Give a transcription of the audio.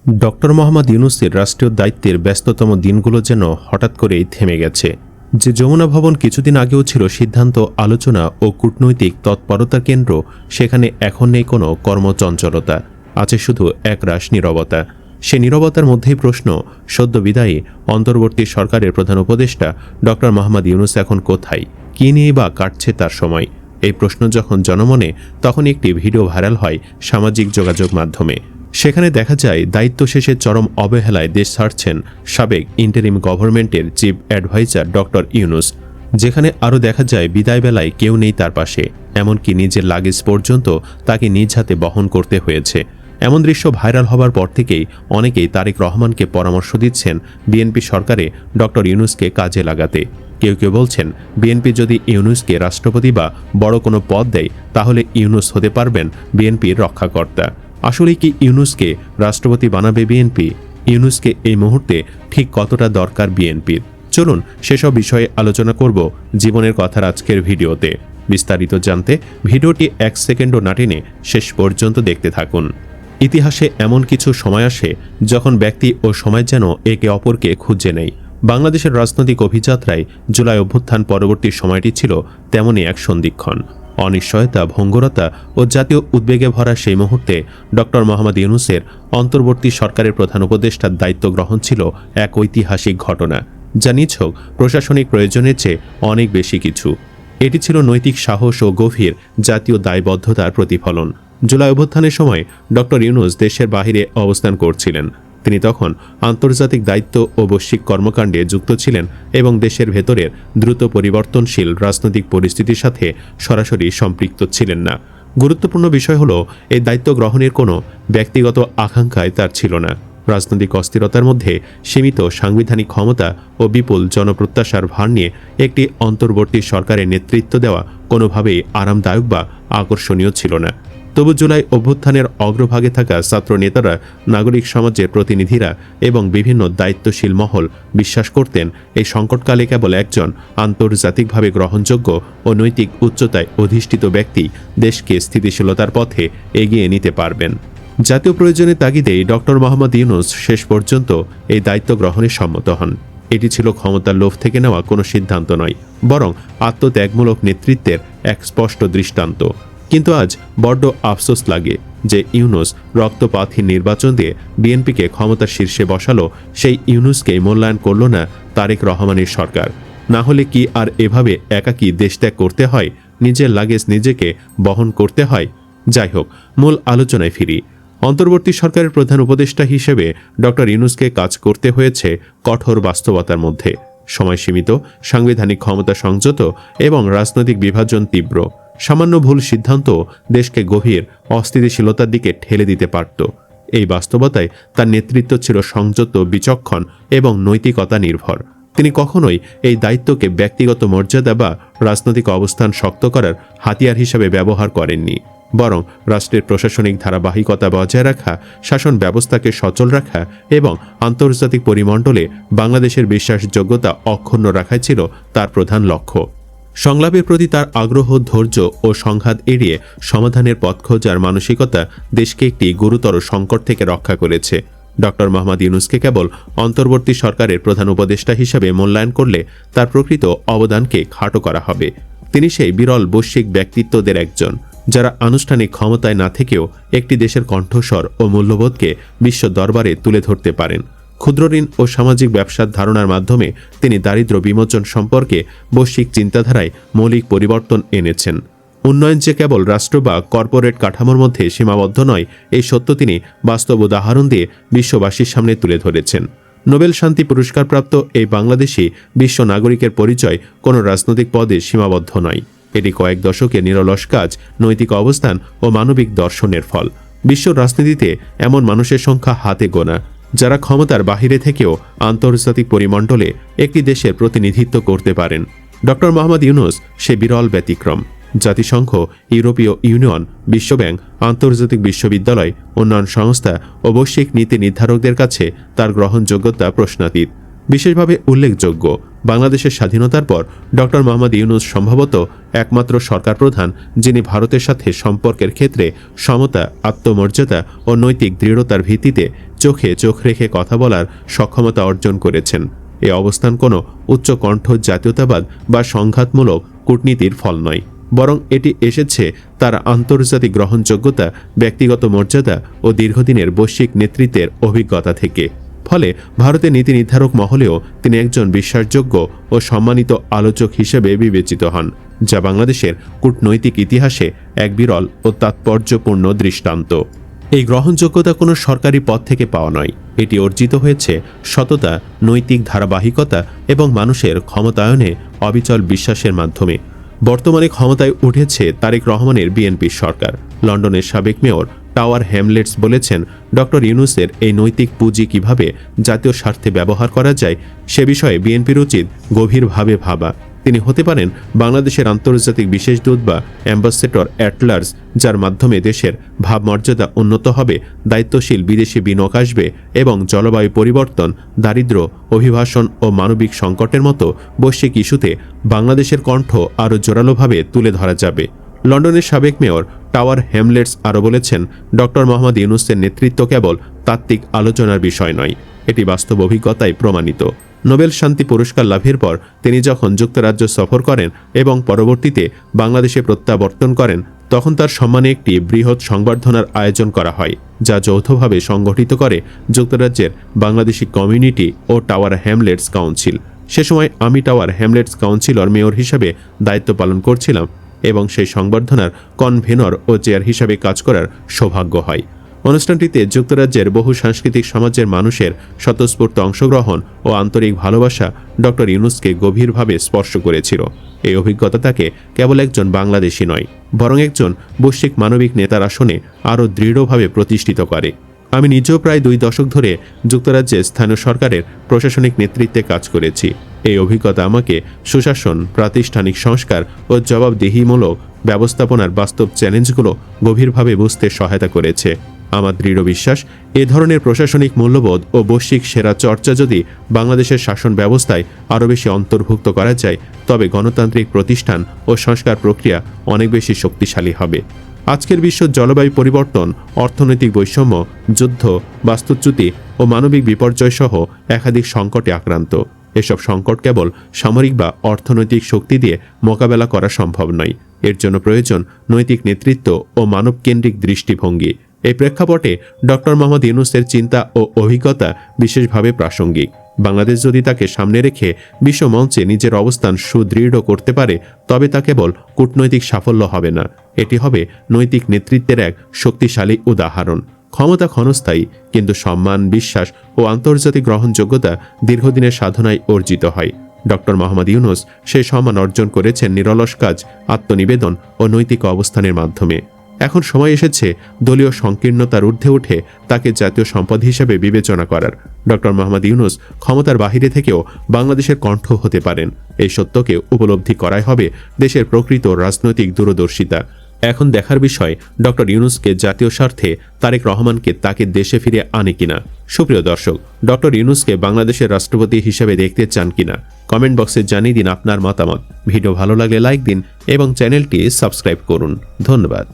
Doctor Mohammad ইউনূসের রাষ্ট্রীয় দায়িত্বের ব্যস্ততম দিনগুলো যেন হঠাৎ করেই থেমে গেছে। যে যমুনা ভবন কিছুদিন আগেও ছিল সিদ্ধান্ত, আলোচনা ও কূটনৈতিক তৎপরতার কেন্দ্র, সেখানে এখন নেই কোনো কর্মচঞ্চলতা, আছে শুধু একরাশ নীরবতা। সে নীরবতার মধ্যেই প্রশ্ন, সদ্য বিদায়ী অন্তর্বর্তী সরকারের প্রধান উপদেষ্টা ডক্টর মোহাম্মদ ইউনূস এখন কোথায়, কী নিয়ে বা কাটছে তার সময়? এই প্রশ্ন যখন জনমনে, তখন একটি ভিডিও ভাইরাল হয় সামাজিক যোগাযোগ মাধ্যমে। সেখানে দেখা যায় দায়িত্ব শেষে চরম অবহেলায় দেশ ছাড়ছেন সাবেক ইন্টারিম গভর্নমেন্টের চিফ অ্যাডভাইজার ডক্টর ইউনূস। যেখানে আরও দেখা যায় বিদায় বেলায় কেউ নেই তার পাশে, এমনকি নিজের লাগেজ পর্যন্ত তাকে নিজ হাতে বহন করতে হয়েছে। এমন দৃশ্য ভাইরাল হবার পর থেকেই অনেকেই তারেক রহমানকে পরামর্শ দিচ্ছেন বিএনপি সরকারে ডক্টর ইউনূসকে কাজে লাগাতে। কেউ কেউ বলছেন, বিএনপি যদি ইউনূসকে রাষ্ট্রপতি বা বড় কোনো পদ দেয়, তাহলে ইউনূস হতে পারবেন বিএনপির রক্ষাকর্তা। আসলে কি ইউনূসকে রাষ্ট্রপতি বানাবে বিএনপি? ইউনূসকে এই মুহূর্তে ঠিক কতটা দরকার বিএনপির? চলুন সেসব বিষয়ে আলোচনা করব জীবনের কথার আজকের ভিডিওতে। বিস্তারিত জানতে ভিডিওটি 1 সেকেন্ডও না টেনে শেষ পর্যন্ত দেখতে থাকুন। ইতিহাসে এমন কিছু সময় আসে যখন ব্যক্তি ও সময় যেন একে অপরকে খুঁজে নেয়। বাংলাদেশের রাজনৈতিক অভিযাত্রায় জুলাই অভ্যুত্থান পরবর্তী সময়টি ছিল তেমনই এক সন্ধিক্ষণ। অনিশ্চয়তা, ভঙ্গুরতা ও জাতীয় উদ্বেগে ভরা সেই মুহূর্তে ডক্টর মোহাম্মদ ইউনূসের অন্তর্বর্তী সরকারের প্রধান উপদেষ্টার দায়িত্ব গ্রহণ ছিল এক ঐতিহাসিক ঘটনা, যা নিছক প্রশাসনিক প্রয়োজনের চেয়ে অনেক বেশি কিছু। এটি ছিল নৈতিক সাহস ও গভীর জাতীয় দায়বদ্ধতার প্রতিফলন। জুলাই অভ্যুত্থানের সময় ডক্টর ইউনূস দেশের বাহিরে অবস্থান করছিলেন। তিনি তখন আন্তর্জাতিক দায়িত্ব ও বৈশ্বিক কর্মকাণ্ডে যুক্ত ছিলেন এবং দেশের ভেতরের দ্রুত পরিবর্তনশীল রাজনৈতিক পরিস্থিতির সাথে সরাসরি সম্পৃক্ত ছিলেন না। গুরুত্বপূর্ণ বিষয় হল, এই দায়িত্ব গ্রহণের কোনো ব্যক্তিগত আকাঙ্ক্ষায় তার ছিল না। রাজনৈতিক অস্থিরতার মধ্যে সীমিত সাংবিধানিক ক্ষমতা ও বিপুল জনপ্রত্যাশার ভার নিয়ে একটি অন্তর্বর্তী সরকারের নেতৃত্ব দেওয়া কোনোভাবেই আরামদায়ক বা আকর্ষণীয় ছিল না। তবু জুলাই অভ্যুত্থানের অগ্রভাগে থাকা ছাত্র নেতারা, নাগরিক সমাজের প্রতিনিধিরা এবং বিভিন্ন দায়িত্বশীল মহল বিশ্বাস করতেন, এই সংকটকালে কেবল একজন আন্তর্জাতিকভাবে গ্রহণযোগ্য ও নৈতিক উচ্চতায় অধিষ্ঠিত ব্যক্তি দেশকে স্থিতিশীলতার পথে এগিয়ে নিতে পারবেন। জাতীয় প্রয়োজনের তাগিদেই ডক্টর মোহাম্মদ ইউনূস শেষ পর্যন্ত এই দায়িত্ব গ্রহণে সম্মত হন। এটি ছিল ক্ষমতার লোভ থেকে নেওয়া কোনো সিদ্ধান্ত নয়, বরং আত্মত্যাগমূলক নেতৃত্বের এক স্পষ্ট দৃষ্টান্ত। কিন্তু আজ বড্ড আফসোস লাগে যে ইউনূস রক্তপাতহীন নির্বাচন দিয়ে বিএনপিকে ক্ষমতার শীর্ষে বসালো, সেই ইউনূসকেই মূল্যায়ন করল না তারেক রহমানের সরকার। না হলে কি আর এভাবে একাকী দেশ ত্যাগ করতে হয়, নিজের লাগেজ নিজেকে বহন করতে হয়? যাই হোক, মূল আলোচনায় ফিরি। অন্তর্বর্তী সরকারের প্রধান উপদেষ্টা হিসেবে ডক্টর ইউনূসকে কাজ করতে হয়েছে কঠোর বাস্তবতার মধ্যে। সময় সীমিত, সাংবিধানিক ক্ষমতা সংযত এবং রাজনৈতিক বিভাজন তীব্র। সামান্য ভুল সিদ্ধান্ত দেশকে গভীর অস্থিতিশীলতার দিকে ঠেলে দিতে পারত। এই বাস্তবতায় তার নেতৃত্ব ছিল সংযত, বিচক্ষণ এবং নৈতিকতা নির্ভর। তিনি কখনোই এই দায়িত্বকে ব্যক্তিগত মর্যাদা বা রাজনৈতিক অবস্থান শক্ত করার হাতিয়ার হিসেবে ব্যবহার করেননি, বরং রাষ্ট্রের প্রশাসনিক ধারাবাহিকতা বজায় রাখা, শাসন ব্যবস্থাকে সচল রাখা এবং আন্তর্জাতিক পরিমণ্ডলে বাংলাদেশের বিশ্বাসযোগ্যতা অক্ষুণ্ণ রাখাই ছিল তার প্রধান লক্ষ্য। সংলাপের প্রতি তার আগ্রহ, ধৈর্য ও সংঘাত এড়িয়ে সমাধানের পথ খোঁজার মানসিকতা দেশকে একটি গুরুতর সংকট থেকে রক্ষা করেছে। ডক্টর মোহাম্মদ ইউনূসকে কেবল অন্তর্বর্তী সরকারের প্রধান উপদেষ্টা হিসেবে মূল্যায়ন করলে তার প্রকৃত অবদানকে খাটো করা হবে। তিনি সেই বিরল বৈশ্বিক ব্যক্তিত্বদের একজন, যারা আনুষ্ঠানিক ক্ষমতায় না থেকেও একটি দেশের কণ্ঠস্বর ও মূল্যবোধকে বিশ্ব দরবারে তুলে ধরতে পারেন। ক্ষুদ্র ঋণ ও সামাজিক ব্যবসার ধারণার মাধ্যমে তিনি দারিদ্র্য বিমোচন সম্পর্কে বৈশ্বিক চিন্তাধারায় মৌলিক পরিবর্তন এনেছেন। উন্নয়ন যে কেবল রাষ্ট্র বা কর্পোরেট কাঠামোর মধ্যে সীমাবদ্ধ নয়, এই সত্য তিনি বাস্তব উদাহরণ দিয়ে বিশ্ববাসীর সামনে তুলে ধরেছেন। নোবেল শান্তি পুরস্কারপ্রাপ্ত এই বাংলাদেশি বিশ্ব নাগরিকের পরিচয় কোনো রাজনৈতিক পদে সীমাবদ্ধ নয়। এটি কয়েক দশকের নিরলস কাজ, নৈতিক অবস্থান ও মানবিক দর্শনের ফল। বিশ্ব রাজনীতিতে এমন মানুষের সংখ্যা হাতে গোনা, যারা ক্ষমতার বাহিরে থেকেও আন্তর্জাতিক পরিমণ্ডলে একটি দেশের প্রতিনিধিত্ব করতে পারেন। ডক্টর মোহাম্মদ ইউনূস সে বিরল ব্যতিক্রম। জাতিসংঘ, ইউরোপীয় ইউনিয়ন, বিশ্বব্যাংক, আন্তর্জাতিক বিশ্ববিদ্যালয়, উন্নয়ন সংস্থা ও বৈশ্বিক নীতি নির্ধারকদের কাছে তার গ্রহণযোগ্যতা প্রশ্নাতীত। বিশেষভাবে উল্লেখযোগ্য, বাংলাদেশের স্বাধীনতার পর ডক্টর মোহাম্মদ ইউনূস সম্ভবত একমাত্র সরকার প্রধান যিনি ভারতের সাথে সম্পর্কের ক্ষেত্রে সমতা, আত্মমর্যাদা ও নৈতিক দৃঢ়তার ভিত্তিতে চোখে চোখ রেখে কথা বলার সক্ষমতা অর্জন করেছেন। এ অবস্থান কোনো উচ্চকণ্ঠ জাতীয়তাবাদ বা সংঘাতমূলক কূটনীতির ফল নয়, বরং এটি এসেছে তার আন্তর্জাতিক গ্রহণযোগ্যতা, ব্যক্তিগত মর্যাদা ও দীর্ঘদিনের বৈশ্বিক নেতৃত্বের অভিজ্ঞতা থেকে। ফলে ভারতের নীতি নির্ধারক মহলেও তিনি একজন বিশ্বাসযোগ্য ও সম্মানিত আলোচক হিসেবে বিবেচিত হন, যা বাংলাদেশের কূটনৈতিক ইতিহাসে এক বিরল ও তাৎপর্যপূর্ণ দৃষ্টান্ত। এই গ্রহণযোগ্যতা কোনো সরকারি পদ থেকে পাওয়া নয়, এটি অর্জিত হয়েছে সততা, নৈতিক ধারাবাহিকতা এবং মানুষের ক্ষমতায়নে অবিচল বিশ্বাসের মাধ্যমে। বর্তমানে ক্ষমতায় উঠেছে তারেক রহমানের বিএনপি সরকার। লন্ডনের সাবেক মেয়র টাওয়ার হ্যামলেটস বলেছেন, ডক্টর ইউনূসের এই নৈতিক পুঁজি কিভাবে জাতীয় স্বার্থে ব্যবহার করা যায় সে বিষয়ে বিএনপির উচিত গভীরভাবে ভাবা। তিনি হতে পারেন বাংলাদেশের আন্তর্জাতিক বিশেষ দূত বা অ্যাম্বাসেডর অ্যাট লার্জ, যার মাধ্যমে দেশের ভাবমর্যাদা উন্নত হবে, দায়িত্বশীল বিদেশি বিনিয়োগ আসবে এবং জলবায়ু পরিবর্তন, দারিদ্র্য, অভিবাসন ও মানবিক সংকটের মতো বৈশ্বিক ইস্যুতে বাংলাদেশের কণ্ঠ আরও জোরালোভাবে তুলে ধরা যাবে। লন্ডনের সাবেক মেয়র টাওয়ার হ্যামলেটস আরও বলেছেন, ডক্টর মোহাম্মদ ইউনূসের নেতৃত্ব কেবল তাত্ত্বিক আলোচনার বিষয় নয়, এটি বাস্তব অভিজ্ঞতায় প্রমাণিত। নোবেল শান্তি পুরস্কার লাভের পর তিনি যখন যুক্তরাজ্য সফর করেন এবং পরবর্তীতে বাংলাদেশে প্রত্যাবর্তন করেন, তখন তার সম্মানে একটি বৃহৎ সংবর্ধনার আয়োজন করা হয়, যা যৌথভাবে সংগঠিত করে যুক্তরাজ্যের বাংলাদেশি কমিউনিটি ও টাওয়ার হ্যামলেটস কাউন্সিল। সে সময় আমি টাওয়ার হ্যামলেটস কাউন্সিলর মেয়র হিসেবে দায়িত্ব পালন করছিলাম এবং সেই সংবর্ধনার কনভেনর ও চেয়ার হিসাবে কাজ করার সৌভাগ্য হয়। অনুষ্ঠানটিতে যুক্তরাজ্যের বহু সাংস্কৃতিক সমাজের মানুষের স্বতঃস্ফূর্ত অংশগ্রহণ ও আন্তরিক ভালোবাসা ডক্টর ইউনূসকে গভীরভাবে স্পর্শ করেছিল। এই অভিজ্ঞতা তাকে কেবল একজন বাংলাদেশি নয়, বরং একজন বৈশ্বিক মানবিক নেতার আসনে আরও দৃঢ়ভাবে প্রতিষ্ঠিত করে। আমি নিজেও প্রায় 2 দশক ধরে যুক্তরাজ্যের স্থানীয় সরকারের প্রশাসনিক নেতৃত্বে কাজ করেছি। এই অভিজ্ঞতা আমাকে সুশাসন, প্রাতিষ্ঠানিক সংস্কার ও জবাবদিহিমূলক ব্যবস্থাপনার বাস্তব চ্যালেঞ্জগুলো গভীরভাবে বুঝতে সহায়তা করেছে। আমার দৃঢ় বিশ্বাস, এ ধরনের প্রশাসনিক মূল্যবোধ ও বৈশ্বিক সেরা চর্চা যদি বাংলাদেশের শাসন ব্যবস্থায় আরও বেশি অন্তর্ভুক্ত করা যায়, তবে গণতান্ত্রিক প্রতিষ্ঠান ও সংস্কার প্রক্রিয়া অনেক বেশি শক্তিশালী হবে। আজকের বিশ্ব জলবায়ু পরিবর্তন, অর্থনৈতিক বৈষম্য, যুদ্ধ, বাস্তুচ্যুতি ও মানবিক বিপর্যয় সহ একাধিক সংকটে আক্রান্ত। এসব সংকট কেবল সামরিক বা অর্থনৈতিক শক্তি দিয়ে মোকাবেলা করা সম্ভব নয়। এর জন্য প্রয়োজন নৈতিক নেতৃত্ব ও মানবকেন্দ্রিক দৃষ্টিভঙ্গি। এই প্রেক্ষাপটে ডক্টর মোহাম্মদ ইউনূসের চিন্তা ও অভিজ্ঞতা বিশেষভাবে প্রাসঙ্গিক। বাংলাদেশ যদি তাকে সামনে রেখে বিশ্বমঞ্চে নিজের অবস্থান সুদৃঢ় করতে পারে, তবে তা কেবল কূটনৈতিক সাফল্য হবে না, এটি হবে নৈতিক নেতৃত্বের এক শক্তিশালী উদাহরণ। ক্ষমতা ক্ষণস্থায়ী, কিন্তু সম্মান, বিশ্বাস ও আন্তর্জাতিক গ্রহণযোগ্যতা দীর্ঘদিনের সাধনায় অর্জিত হয়। ডক্টর মোহাম্মদ ইউনূস সেই সম্মান অর্জন করেছেন নিরলস কাজ, আত্মনিবেদন ও নৈতিক অবস্থানের মাধ্যমে। এখন সময় এসেছে দলীয় সংকীর্ণতার ঊর্ধ্বে উঠে তাকে জাতীয় সম্পদ হিসেবে বিবেচনা করার। ডক্টর মোহাম্মদ ইউনূস ক্ষমতার বাহিরে থেকেও বাংলাদেশের কণ্ঠ হতে পারেন। এই সত্যকে উপলব্ধি করাই হবে দেশের প্রকৃত রাজনৈতিক দূরদর্শিতা। এখন দেখার বিষয় ডক্টর ইউনূসকে জাতীয় স্বার্থে তারেক রহমানকে তাকে দেশে ফিরে আনে কিনা। সুপ্রিয় দর্শক, ডক্টর ইউনূসকে বাংলাদেশের রাষ্ট্রপতি হিসেবে দেখতে চান কিনা কমেন্ট বক্সে জানিয়ে দিন আপনার মতামত। ভিডিও ভালো লাগলে লাইক দিন এবং চ্যানেলটি সাবস্ক্রাইব করুন। ধন্যবাদ।